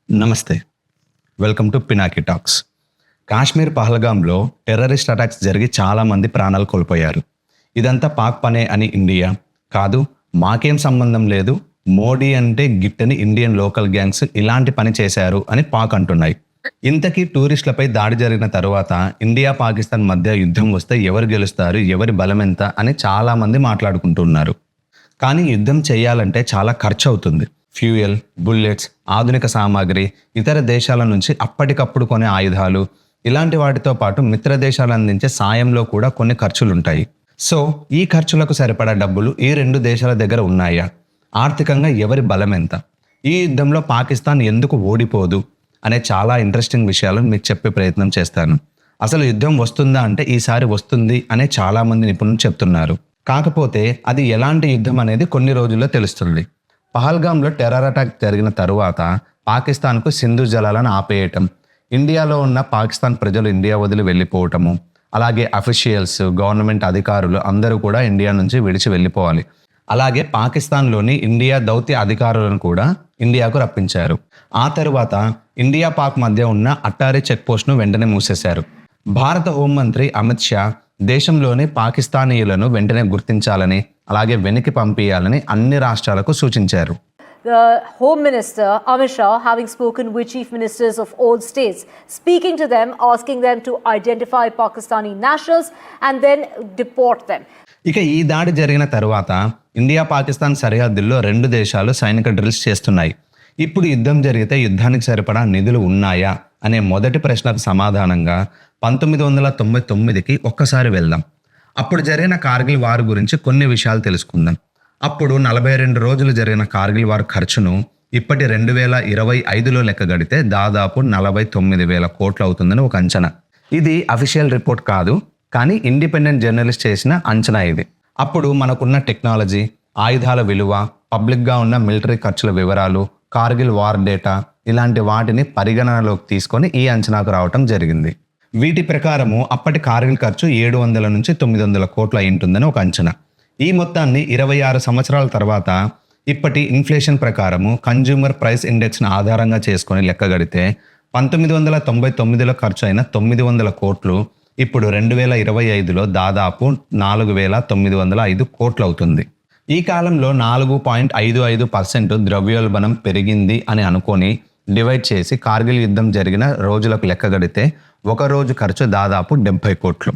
నమస్తే. Welcome to Pinaki talks. Kashmir పహల్గామ్లో terrorist attacks జరిగి చాలామంది ప్రాణాలు కోల్పోయారు. ఇదంతా పాక్ పనే అని ఇండియా కాదు, మాకేం సంబంధం లేదు, మోడీ అంటే గిట్టని ఇండియన్ లోకల్ గ్యాంగ్స్ ఇలాంటి పని చేశారు అని పాక్ అంటున్నాయి. ఇంతకీ టూరిస్టులపై దాడి జరిగిన తరువాత ఇండియా పాకిస్తాన్ మధ్య యుద్ధం వస్తే ఎవరు గెలుస్తారు, ఎవరి బలం ఎంత అని చాలామంది మాట్లాడుకుంటున్నారు. కానీ యుద్ధం చేయాలంటే చాలా ఖర్చు అవుతుంది. ఫ్యూయల్, బుల్లెట్స్, ఆధునిక సామాగ్రి, ఇతర దేశాల నుంచి అప్పటికప్పుడు కొనే ఆయుధాలు, ఇలాంటి వాటితో పాటు మిత్ర దేశాలు అందించే సాయంలో కూడా కొన్ని ఖర్చులుంటాయి. సో ఈ ఖర్చులకు సరిపడా డబ్బులు ఈ రెండు దేశాల దగ్గర ఉన్నాయా? ఆర్థికంగా ఎవరి బలం ఎంత? ఈ యుద్ధంలో పాకిస్తాన్ ఎందుకు ఓడిపోదు అనే చాలా ఇంట్రెస్టింగ్ విషయాలను మీకు చెప్పే ప్రయత్నం చేస్తాను. అసలు యుద్ధం వస్తుందా అంటే ఈసారి వస్తుంది అనే చాలామంది నిపుణులు చెప్తున్నారు. కాకపోతే అది ఎలాంటి యుద్ధం అనేది కొన్ని రోజుల్లో తెలుస్తుంది. పహల్గామ్లో టెర్రర్ అటాక్ జరిగిన తరువాత పాకిస్తాన్కు సింధు జలాలను ఆపేయటం, ఇండియాలో ఉన్న పాకిస్తాన్ ప్రజలు ఇండియా వదిలి వెళ్ళిపోవటము, అలాగే అఫీషియల్స్, గవర్నమెంట్ అధికారులు అందరూ కూడా ఇండియా నుంచి విడిచి వెళ్ళిపోవాలి. అలాగే పాకిస్తాన్లోని ఇండియా దౌత్య అధికారులను కూడా ఇండియాకు రప్పించారు. ఆ తరువాత ఇండియా పాక్ మధ్య ఉన్న అట్టారీ చెక్ పోస్ట్ను వెంటనే మూసేశారు. భారత హోంమంత్రి అమిత్ షా దేశంలోని పాకిస్తానీయులను వెంటనే గుర్తించాలని, అలాగే వెనక్కి పంపించాలని అన్ని రాష్ట్రాలకు సూచించారు. The Home Minister Amit Shah, having spoken with chief ministers of all states, speaking to them, asking them to identify Pakistani nationals and then deport them. ఇక ఈ దాడి జరిగిన తరువాత ఇండియా పాకిస్తాన్ సరిహద్దుల్లో రెండు దేశాలు సైనిక డ్రిల్స్ చేస్తున్నాయి. ఇప్పుడు యుద్ధం జరిగితే యుద్ధానికి సరిపడా నిధులు ఉన్నాయా అనే మొదటి ప్రశ్నకు సమాధానంగా 1999కి ఒక్కసారి వెళ్దాం. అప్పుడు జరిగిన కార్గిల్ వార్ గురించి కొన్ని విషయాలు తెలుసుకుందాం. అప్పుడు 42 రోజులు జరిగిన కార్గిల్ వార్ ఖర్చును ఇప్పటి 2025లో లెక్కగడితే దాదాపు 49,000 కోట్లు అవుతుందని ఒక అంచనా. ఇది అఫీషియల్ రిపోర్ట్ కాదు, కానీ ఇండిపెండెంట్ జర్నలిస్ట్ చేసిన అంచనా ఇది. అప్పుడు మనకున్న టెక్నాలజీ, ఆయుధాల విలువ, పబ్లిక్గా ఉన్న మిలిటరీ ఖర్చుల వివరాలు, కార్గిల్ వార్ డేటా, ఇలాంటి వాటిని పరిగణనలోకి తీసుకొని ఈ అంచనాకు రావటం జరిగింది. వీటి ప్రకారము అప్పటి కార్గిల్ ఖర్చు 700 నుంచి 900 కోట్లు అయి ఉంటుందని ఒక అంచనా. ఈ మొత్తాన్ని 26 సంవత్సరాల తర్వాత ఇప్పటి ఇన్ఫ్లేషన్ ప్రకారము కన్జ్యూమర్ ప్రైస్ ఇండెక్స్ను ఆధారంగా చేసుకొని లెక్కగడితే 1999లో ఖర్చు అయిన 900 కోట్లు ఇప్పుడు 2025లో దాదాపు 4,905 కోట్లు అవుతుంది. ఈ కాలంలో 4.55% ద్రవ్యోల్బణం పెరిగింది అని అనుకొని డివైడ్ చేసి కార్గిల్ యుద్ధం జరిగిన రోజులకు లెక్కగడితే ఒక రోజు ఖర్చు దాదాపు 70 కోట్లు.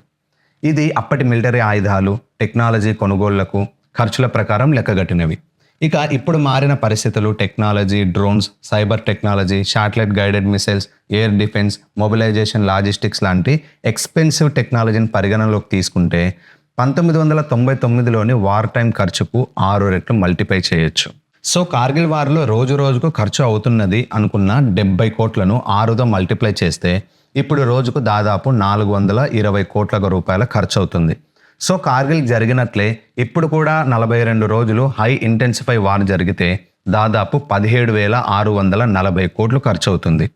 ఇది అప్పటి మిలిటరీ ఆయుధాలు, టెక్నాలజీ కొనుగోళ్లకు ఖర్చుల ప్రకారం లెక్కగట్టినవి. ఇక ఇప్పుడు మారిన పరిస్థితులు, technology, drones, cyber technology, satellite guided missiles, air defence, mobilisation, logistics లాంటి ఎక్స్పెన్సివ్ టెక్నాలజీని పరిగణనలోకి తీసుకుంటే 1999లోని వార్ టైం ఖర్చుకు 6 రెట్లు మల్టిప్లై చేయొచ్చు. సో కార్గిల్ వార్లో రోజు రోజుకు ఖర్చు అవుతున్నది అనుకున్న 70 కోట్లను 6తో మల్టిప్లై చేస్తే ఇప్పుడు రోజుకు దాదాపు 420 కోట్ల రూపాయల ఖర్చు అవుతుంది. సో కార్గిల్ జరిగినట్లే ఇప్పుడు కూడా 42 రోజులు హై ఇంటెన్సిఫై వార్ జరిగితే దాదాపు 17,640 కోట్లు ఖర్చు అవుతుంది.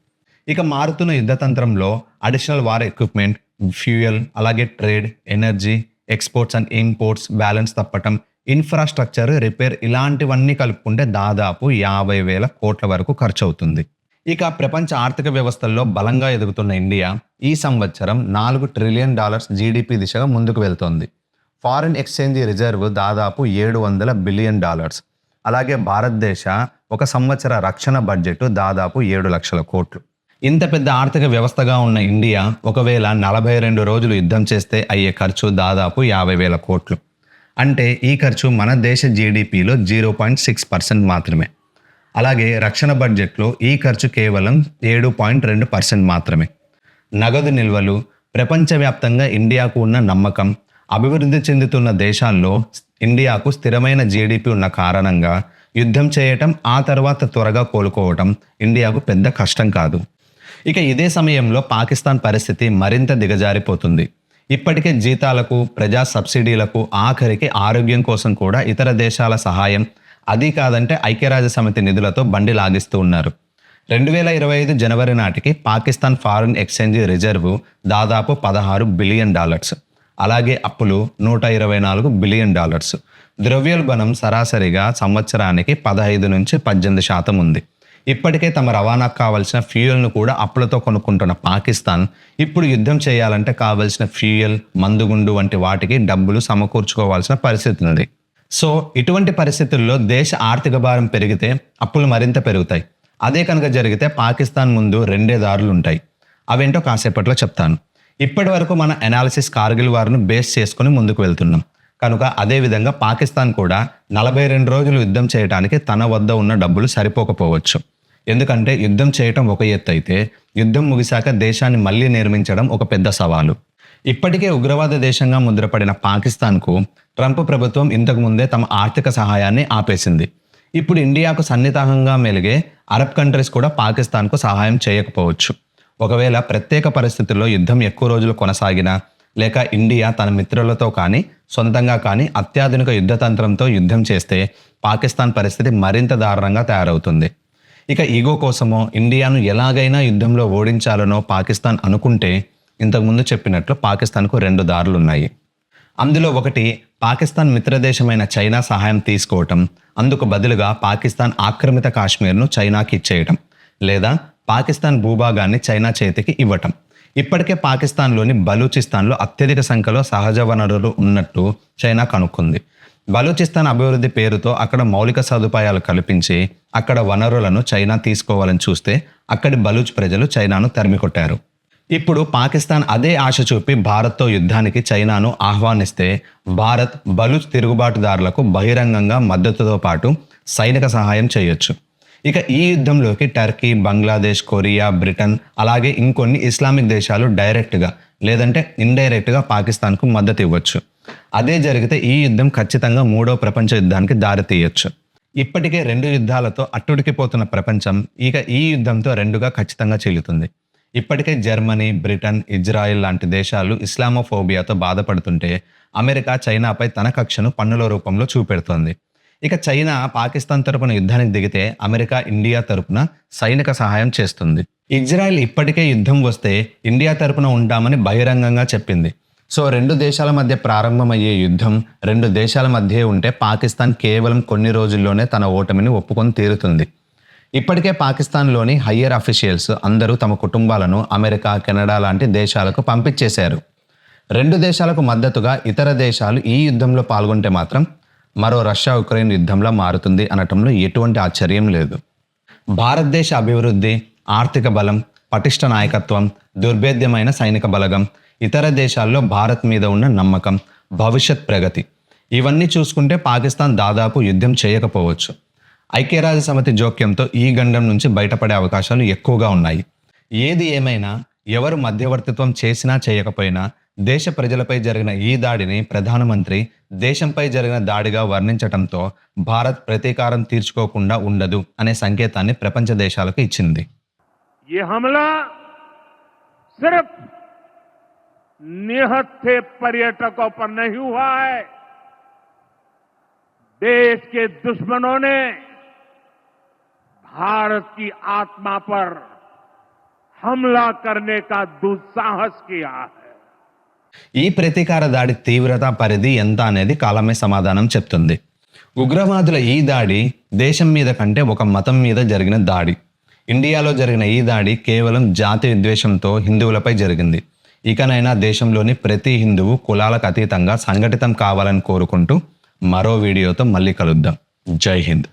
ఇక మారుతున్న యుద్ధతంత్రంలో అడిషనల్ వార్ ఎక్విప్మెంట్, ఫ్యూయల్, అలాగే trade, energy, exports and imports balance తప్పటం, ఇన్ఫ్రాస్ట్రక్చర్, రిపేర్ ఇలాంటివన్నీ కలుపుకుంటే దాదాపు 50,000 కోట్ల వరకు ఖర్చు అవుతుంది. ఇక ప్రపంచ ఆర్థిక వ్యవస్థల్లో బలంగా ఎదుగుతున్న ఇండియా ఈ సంవత్సరం $4 ట్రిలియన్ జీడిపి దిశగా ముందుకు వెళ్తోంది. ఫారిన్ ఎక్స్చేంజ్ రిజర్వ్ దాదాపు $700 బిలియన్. అలాగే భారతదేశ ఒక సంవత్సర రక్షణ బడ్జెట్ దాదాపు 7 లక్షల కోట్లు. ఇంత పెద్ద ఆర్థిక వ్యవస్థగా ఉన్న ఇండియా ఒకవేళ 42 రోజులు యుద్ధం చేస్తే అయ్యే ఖర్చు దాదాపు 50,000 కోట్లు. అంటే ఈ ఖర్చు మన దేశ జీడిపిలో 0.6% మాత్రమే. అలాగే రక్షణ బడ్జెట్లో ఈ ఖర్చు కేవలం 7.2% మాత్రమే. నగదు నిల్వలు, ప్రపంచవ్యాప్తంగా ఇండియాకు ఉన్న నమ్మకం, అభివృద్ధి చెందుతున్న దేశాల్లో ఇండియాకు స్థిరమైన జీడిపి ఉన్న కారణంగా యుద్ధం చేయటం, ఆ తర్వాత త్వరగా కోలుకోవటం ఇండియాకు పెద్ద కష్టం కాదు. ఇక ఇదే సమయంలో పాకిస్తాన్ పరిస్థితి మరింత దిగజారిపోతుంది. ఇప్పటికే జీతాలకు, ప్రజా సబ్సిడీలకు, ఆఖరికి ఆరోగ్యం కోసం కూడా ఇతర దేశాల సహాయం, అది కాదంటే ఐక్యరాజ్య సమితి నిధులతో బండి లాగిస్తూ ఉన్నారు. 2025 జనవరి నాటికి పాకిస్తాన్ ఫారిన్ ఎక్స్చేంజ్ రిజర్వ్ దాదాపు $16 బిలియన్. అలాగే అప్పులు $124 బిలియన్. ద్రవ్యోల్బణం సరాసరిగా సంవత్సరానికి 15 నుంచి 18% ఉంది. ఇప్పటికే తమ రవాణాకు కావాల్సిన ఫ్యూయల్ను కూడా అప్పులతో కొనుక్కుంటున్న పాకిస్తాన్ ఇప్పుడు యుద్ధం చేయాలంటే కావాల్సిన ఫ్యూయల్, మందుగుండు వంటి వాటికి డబ్బులు సమకూర్చుకోవాల్సిన పరిస్థితి ఉంది. సో ఇటువంటి పరిస్థితుల్లో దేశ ఆర్థిక భారం పెరిగితే అప్పులు మరింత పెరుగుతాయి. అదే కనుక జరిగితే పాకిస్తాన్ ముందు రెండే దారులు ఉంటాయి. అవేంటో కాసేపట్లో చెప్తాను. ఇప్పటి వరకు మన అనాలిసిస్ కార్గిల్ వార్ను బేస్ చేసుకుని ముందుకు వెళ్తున్నాం కనుక అదేవిధంగా పాకిస్తాన్ కూడా 42 రోజులు యుద్ధం చేయడానికి తన వద్ద ఉన్న డబ్బులు సరిపోకపోవచ్చు. ఎందుకంటే యుద్ధం చేయటం ఒక ఎత్తు అయితే యుద్ధం ముగిశాక దేశాన్ని మళ్ళీ నిర్మించడం ఒక పెద్ద సవాలు. ఇప్పటికే ఉగ్రవాద దేశంగా ముద్రపడిన పాకిస్తాన్కు ట్రంప్ ప్రభుత్వం ఇంతకుముందే తమ ఆర్థిక సహాయాన్ని ఆపేసింది. ఇప్పుడు ఇండియాకు సన్నిహితంగా మెలిగే అరబ్ కంట్రీస్ కూడా పాకిస్తాన్కు సహాయం చేయకపోవచ్చు. ఒకవేళ ప్రత్యేక పరిస్థితుల్లో యుద్ధం ఎక్కువ రోజులు కొనసాగినా లేక ఇండియా తన మిత్రులతో కానీ సొంతంగా కానీ అత్యాధునిక యుద్ధతంత్రంతో యుద్ధం చేస్తే పాకిస్తాన్ పరిస్థితి మరింత దారుణంగా తయారవుతుంది. ఇక ఈగో కోసమో ఇండియాను ఎలాగైనా యుద్ధంలో ఓడించాలనో పాకిస్తాన్ అనుకుంటే ఇంతకుముందు చెప్పినట్లు పాకిస్తాన్కు 2 దారులున్నాయి. అందులో ఒకటి పాకిస్తాన్ మిత్రదేశమైన చైనా సహాయం తీసుకోవటం, అందుకు బదులుగా పాకిస్తాన్ ఆక్రమిత కాశ్మీర్ను చైనాకి ఇచ్చేయటం, లేదా పాకిస్తాన్ భూభాగాన్ని చైనా చేతికి ఇవ్వటం. ఇప్పటికే పాకిస్తాన్లోని బలూచిస్తాన్లో అత్యధిక సంఖ్యలో సహజ వనరులు ఉన్నట్టు చైనా కనుక్కుంది. బలూచిస్తాన్ అభివృద్ధి పేరుతో అక్కడ మౌలిక సదుపాయాలు కల్పించి అక్కడ వనరులను చైనా తీసుకోవాలని చూస్తే అక్కడి బలూచ్ ప్రజలు చైనాను తరిమికొట్టారు. ఇప్పుడు పాకిస్తాన్ అదే ఆశ చూపి భారత్తో యుద్ధానికి చైనాను ఆహ్వానిస్తే భారత్ బలూచ్ తిరుగుబాటుదారులకు బహిరంగంగా మద్దతుతో పాటు సైనిక సహాయం చేయొచ్చు. ఇక ఈ యుద్ధంలోకి టర్కీ, బంగ్లాదేశ్, కొరియా, బ్రిటన్ అలాగే ఇంకొన్ని ఇస్లామిక్ దేశాలు డైరెక్ట్గా లేదంటే ఇండైరెక్ట్గా పాకిస్తాన్కు మద్దతు ఇవ్వచ్చు. అదే జరిగితే ఈ యుద్ధం ఖచ్చితంగా 3వ ప్రపంచ యుద్ధానికి దారితీయొచ్చు. ఇప్పటికే 2 యుద్ధాలతో అట్టుడికిపోతున్న ప్రపంచం ఇక ఈ యుద్ధంతో 2గా ఖచ్చితంగా చీలుతుంది. ఇప్పటికే జర్మనీ, బ్రిటన్, ఇజ్రాయెల్ లాంటి దేశాలు ఇస్లామోఫోబియాతో బాధపడుతుంటే అమెరికా చైనాపై తన కక్షను పన్నుల రూపంలో చూపెడుతోంది. ఇక చైనా పాకిస్తాన్ తరపున యుద్ధానికి దిగితే అమెరికా ఇండియా తరపున సైనిక సహాయం చేస్తుంది. ఇజ్రాయెల్ ఇప్పటికే యుద్ధం వస్తే ఇండియా తరపున ఉంటామని బహిరంగంగా చెప్పింది. సో 2 దేశాల మధ్య ప్రారంభమయ్యే యుద్ధం 2 దేశాల మధ్య ఉంటే పాకిస్తాన్ కేవలం కొన్ని రోజుల్లోనే తన ఓటమిని ఒప్పుకొని తీరుతుంది. ఇప్పటికే పాకిస్తాన్లోని హయ్యర్ అఫీషియల్స్ అందరూ తమ కుటుంబాలను అమెరికా, కెనడా లాంటి దేశాలకు పంపించేశారు. 2 దేశాలకు మద్దతుగా ఇతర దేశాలు ఈ యుద్ధంలో పాల్గొంటే మాత్రం మరో రష్యా ఉక్రెయిన్ యుద్ధంలా మారుతుంది అనటంలో ఎటువంటి ఆశ్చర్యం లేదు. భారతదేశ అభివృద్ధి, ఆర్థిక బలం, పటిష్ట నాయకత్వం, దుర్భేద్యమైన సైనిక బలగం, ఇతర దేశాల్లో భారత్ మీద ఉన్న నమ్మకం, భవిష్యత్ ప్రగతి ఇవన్నీ చూసుకుంటే పాకిస్తాన్ దాదాపు యుద్ధం చేయకపోవచ్చు. ఐక్యరాజ్య సమితి జోక్యంతో ఈ గండం నుంచి బయటపడే అవకాశాలు ఎక్కువగా ఉన్నాయి. ఏది ఏమైనా ఎవరు మధ్యవర్తిత్వం చేసినా చేయకపోయినా దేశ ప్రజలపై జరిగిన ఈ దాడిని ప్రధానమంత్రి దేశంపై జరిగిన దాడిగా వర్ణించటంతో భారత్ ప్రతీకారం తీర్చుకోకుండా ఉండదు అనే సంకేతాన్ని ప్రపంచ దేశాలకు ఇచ్చింది. ये हमला सिर्फ निहत्थे पर्यटकों पर नहीं हुआ है. देश के दुश्मनों ने भारत की आत्मा पर हमला करने का दुस्साहस किया है. ఈ ప్రతీకార దాడి తీవ్రత, పరిధి ఎంత అనేది కాలమే సమాధానం చెప్తుంది. ఉగ్రవాదుల ఈ దాడి దేశం మీద కంటే ఒక మతం మీద జరిగిన దాడి. ఇండియాలో జరిగిన ఈ దాడి కేవలం జాతి విద్వేషంతో హిందువులపై జరిగింది. ఇకనైనా దేశంలోని ప్రతి హిందువు కులాలకు అతీతంగా సంఘటితం కావాలని కోరుకుంటూ మరో వీడియోతో మళ్ళీ కలుద్దాం. జై హింద్.